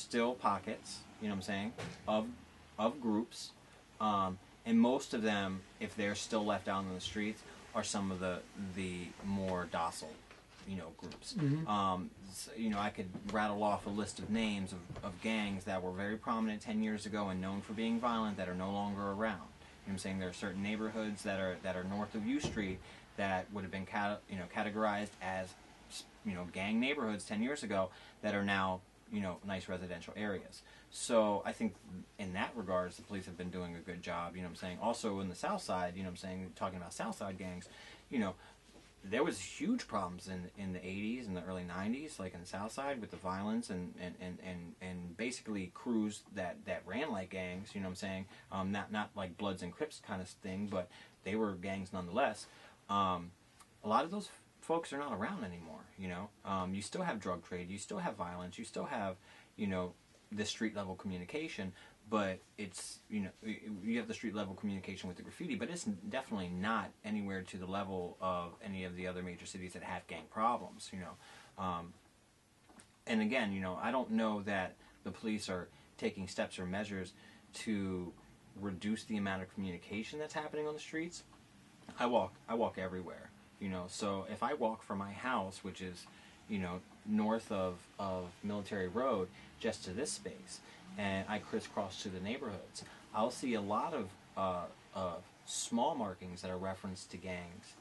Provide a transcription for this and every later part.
still pockets, you know what I'm saying, of groups, and most of them, if they're still left out on the streets, are some of the more docile, you know, groups. So, you know, I could rattle off a list of names of gangs that were very prominent 10 years ago and known for being violent that are no longer around. You know what I'm saying? There are certain neighborhoods that are north of U Street that would have been categorized as, you know, gang neighborhoods 10 years ago that are now, you know, nice residential areas. So I think in that regards, the police have been doing a good job, you know what I'm saying? Also in the South Side, you know what I'm saying, talking about South Side gangs, you know, there was huge problems in the 80s and the early 90s, like in the South Side with the violence and basically crews that ran like gangs, you know what I'm saying? Not like Bloods and Crips kind of thing, but they were gangs nonetheless. A lot of those folks are not around anymore, you know? You still have drug trade, you still have violence, you still have, you know, the street level communication, but it's, you know, you have the street level communication with the graffiti, but it's definitely not anywhere to the level of any of the other major cities that have gang problems, you know. And again, you know, I don't know that the police are taking steps or measures to reduce the amount of communication that's happening on the streets. I walk everywhere, you know, so if I walk from my house, which is, you know, north of Military Road, just to this space, and I crisscross to the neighborhoods, I'll see a lot of small markings that are referenced to gangs,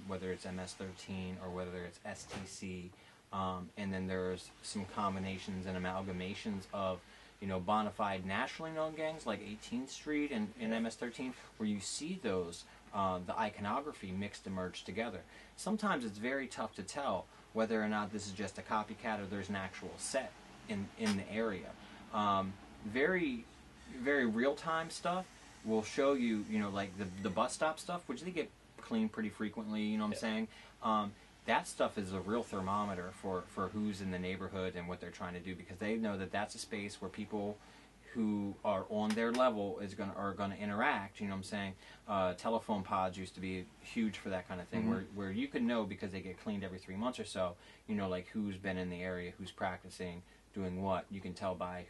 whether it's MS-13 or whether it's STC, and then there's some combinations and amalgamations of, you know, bona fide nationally known gangs like 18th Street and MS-13, where you see those, the iconography mixed and merged together. Sometimes it's very tough to tell whether or not this is just a copycat or there's an actual set in the area. Very, very real-time stuff will show you, you know, like the bus stop stuff, which they get cleaned pretty frequently, you know what I'm saying? That stuff is a real thermometer for who's in the neighborhood and what they're trying to do, because they know that that's a space where people who are on their level are gonna interact, you know what I'm saying? Telephone pods used to be huge for that kind of thing, where you can know, because they get cleaned every 3 months or so, you know, like who's been in the area, who's practicing, doing what. You can tell by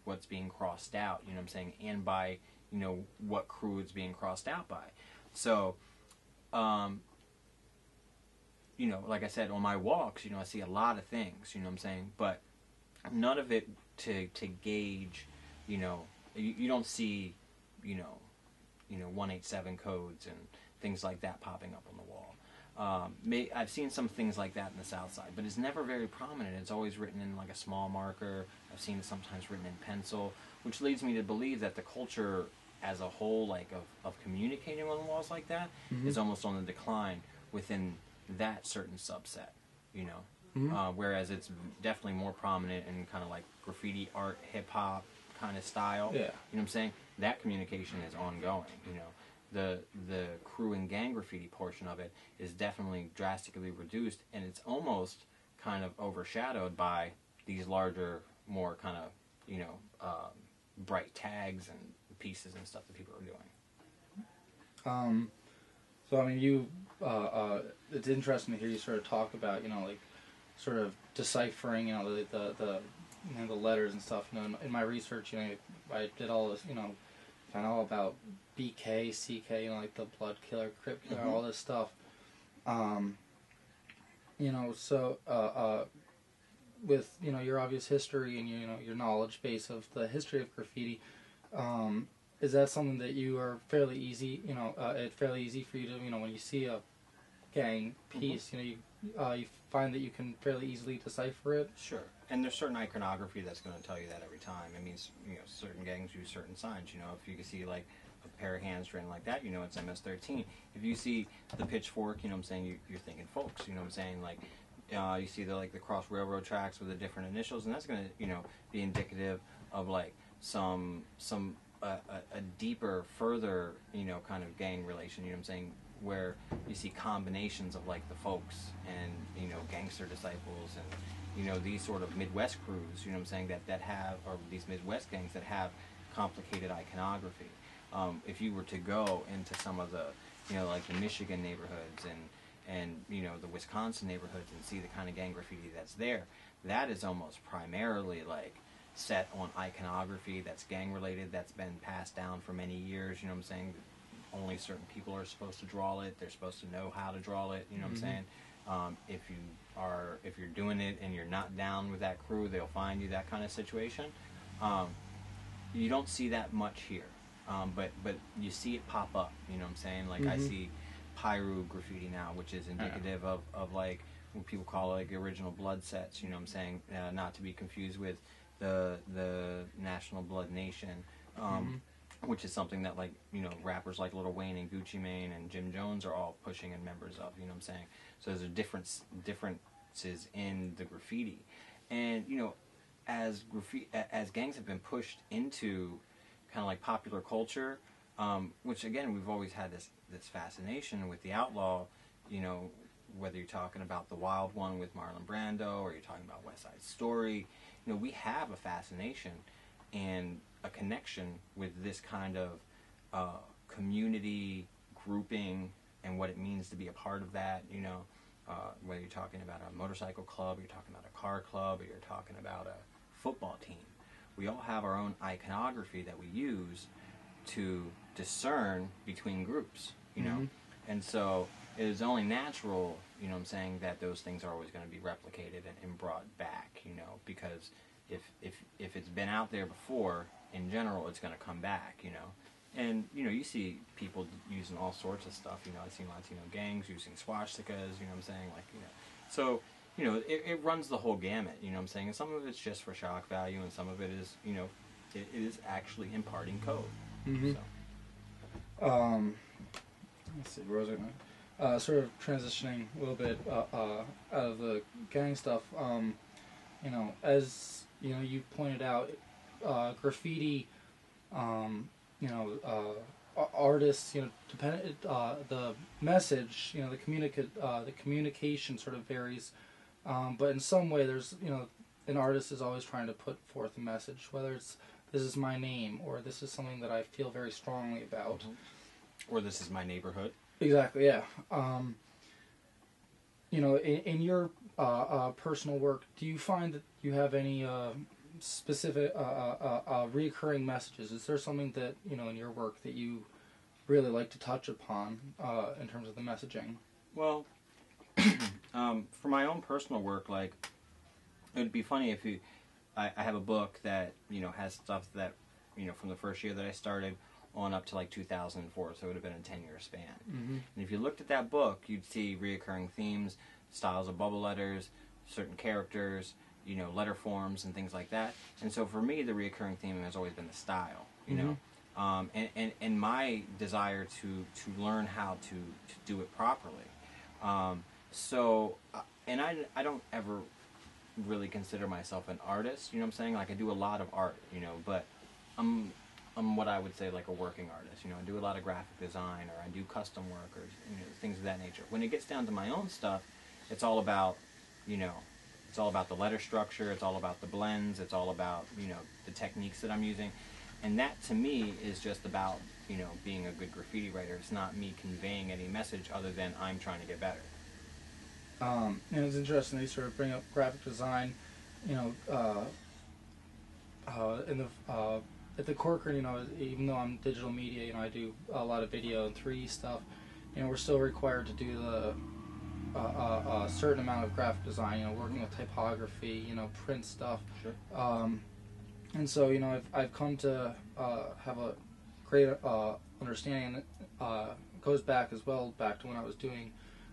what's being crossed out, you know what I'm saying, and by, you know, what crew it's being crossed out by. So, you know, like I said, on my walks, you know, I see a lot of things, you know what I'm saying, but none of it to gauge, you know, you don't see, you know, 187 codes and things like that popping up on the wall. I've seen some things like that in the South Side, but it's never very prominent. It's always written in like a small marker. I've seen it sometimes written in pencil, which leads me to believe that the culture as a whole, like of communicating on walls like that, is almost on the decline within that certain subset, you know. Whereas it's definitely more prominent in kind of like graffiti art, hip hop kind of style. Yeah. You know what I'm saying? That communication is ongoing, you know. The crew and gang graffiti portion of it is definitely drastically reduced, and it's almost kind of overshadowed by these larger, more kind of, you know, bright tags and pieces and stuff that people are doing. So I mean, it's interesting to hear you sort of talk about, you know, like sort of deciphering, you know, the letters and stuff. You know, in my research, you know, I did all this, you know, found all about BK, CK, you know, like the Blood Killer, Crip Killer, all this stuff. You know, so with, you know, your obvious history and, you know, your knowledge base of the history of graffiti, is that something that you are fairly easy, you know, it's fairly easy for you to, you know, when you see a gang piece, you know, you find that you can fairly easily decipher it? Sure. And there's certain iconography that's going to tell you that every time. It means, you know, certain gangs use certain signs. You know, if you can see like a pair of hands written like that, you know it's MS-13. If you see the pitchfork, you know what I'm saying, you're thinking folks. You know what I'm saying, like you see the cross railroad tracks with the different initials, and that's going to, you know, be indicative of like a deeper, further, you know, kind of gang relation. You know what I'm saying, where you see combinations of like the folks and, you know, gangster disciples and, you know, these sort of Midwest crews, you know what I'm saying, that have, or these Midwest gangs that have complicated iconography. If you were to go into some of the, you know, like the Michigan neighborhoods and you know, the Wisconsin neighborhoods and see the kind of gang graffiti that's there, that is almost primarily like, set on iconography that's gang related, that's been passed down for many years. You know what I'm saying? Only certain people are supposed to draw it. They're supposed to know how to draw it. You know what I'm saying? If you're doing it and you're not down with that crew, they'll find you, that kind of situation. You don't see that much here, but you see it pop up. You know what I'm saying? Like I see Pyru graffiti now, which is indicative of like what people call like the original blood sets. You know what I'm saying? Not to be confused with the National Blood Nation. Which is something that, like, you know, rappers like Lil Wayne and Gucci Mane and Jim Jones are all pushing and members of, you know what I'm saying? So there's a differences in the graffiti. And, you know, as gangs have been pushed into kind of like popular culture, which again, we've always had this fascination with the outlaw, you know, whether you're talking about the Wild One with Marlon Brando or you're talking about West Side Story, you know, we have a fascination and a connection with this kind of community grouping and what it means to be a part of that. You know, whether you're talking about a motorcycle club, you're talking about a car club, or you're talking about a football team, we all have our own iconography that we use to discern between groups. You know, and so it is only natural, you know what I'm saying, that those things are always going to be replicated and brought back. You know, because if it's been out there before, in general, it's going to come back, you know. And, you know, you see people using all sorts of stuff. You know, I've seen Latino gangs using swastikas, you know what I'm saying? Like, you know. So, you know, it runs the whole gamut, you know what I'm saying? And some of it's just for shock value, and some of it is, you know, it is actually imparting code. So. Let's see, where was I going? Sort of transitioning a little bit out of the gang stuff. You know, as, you know, you pointed out, graffiti, you know, artists, you know, the message, you know, the communication sort of varies, but in some way there's, you know, an artist is always trying to put forth a message, whether it's this is my name or this is something that I feel very strongly about. Or this is my neighborhood. Exactly, yeah. You know, in your personal work, do you find that you have any specific recurring messages? Is there something that, you know, in your work that you really like to touch upon in terms of the messaging? Well, for my own personal work, like, it would be funny if I have a book that, you know, has stuff that, you know, from the first year that I started on up to like 2004, so it would have been a 10-year span. And if you looked at that book, you'd see reoccurring themes, styles of bubble letters, certain characters, you know, letter forms and things like that. And so for me, the reoccurring theme has always been the style, you know, and my desire to learn how to do it properly. And I don't ever really consider myself an artist, you know what I'm saying? Like, I do a lot of art, you know, but I'm what I would say like a working artist. You know, I do a lot of graphic design, or I do custom work, or, you know, things of that nature. When it gets down to my own stuff, it's all about, you know, it's all about the letter structure, it's all about the blends, it's all about, you know, the techniques that I'm using. And that, to me, is just about, you know, being a good graffiti writer. It's not me conveying any message other than I'm trying to get better. And it's interesting that you sort of bring up graphic design. You know, at the Corcoran, you know, even though I'm digital media, you know, I do a lot of video and 3D stuff. You know, we're still required to do a certain amount of graphic design. You know, working with typography, you know, print stuff. Sure. And so, you know, I've come to have a great understanding. It goes back as well, back to when I was doing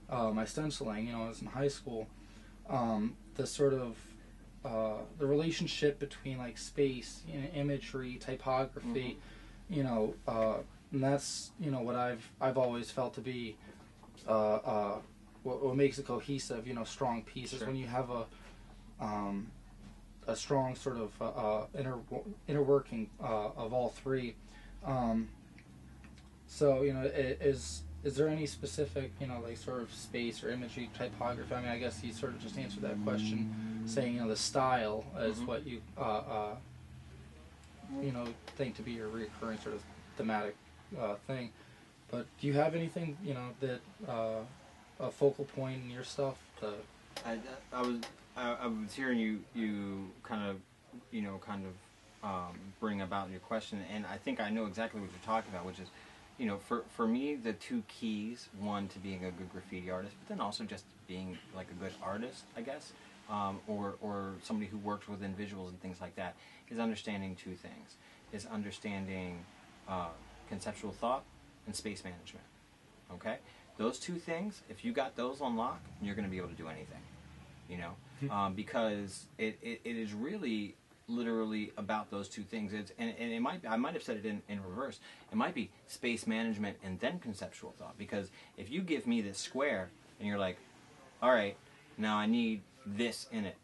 my stenciling. You know, I was in high school. The sort of the relationship between like space, you know, imagery, typography, you know, and that's, you know, what I've always felt to be what makes a cohesive, you know, strong piece is when you have a strong sort of inner working of all three. So, you know, is there any specific, you know, like sort of space or imagery, typography? I mean, I guess you sort of just answered that question, saying, you know, the style is what you you know, think to be your recurring sort of thematic thing. But do you have anything, you know, that a focal point in your stuff? I was hearing you kind of kind of bring about your question, and I think I know exactly what you're talking about, which is, for me, the two keys, one, to being a good graffiti artist, but then also just being like a good artist, I guess, or somebody who works within visuals and things like that, is understanding two things. Is understanding conceptual thought and space management. Okay? Those two things, if you got those on lock, you're going to be able to do anything. Because it is really literally about those two things. And it might I might have said it in reverse. It might be space management and then conceptual thought. Because if you give me this square and you're like, all right, now I need this in it,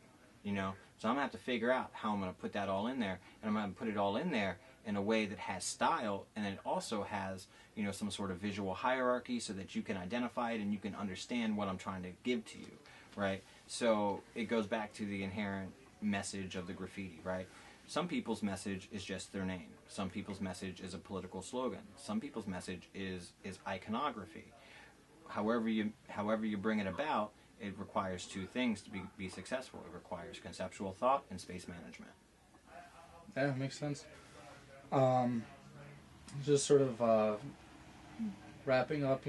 so I'm gonna have to figure out how I'm gonna put that all in there, and I'm gonna put it all in there in a way that has style, and it also has some sort of visual hierarchy, so that you can identify it and you can understand what I'm trying to give to you, right? So it goes back to the inherent message of the graffiti, right? Some people's message is just their name. Some people's message is a political slogan. Some people's message is iconography. However you bring it about, it requires two things to be successful. It requires conceptual thought and space management. Yeah, makes sense. Just sort of wrapping up,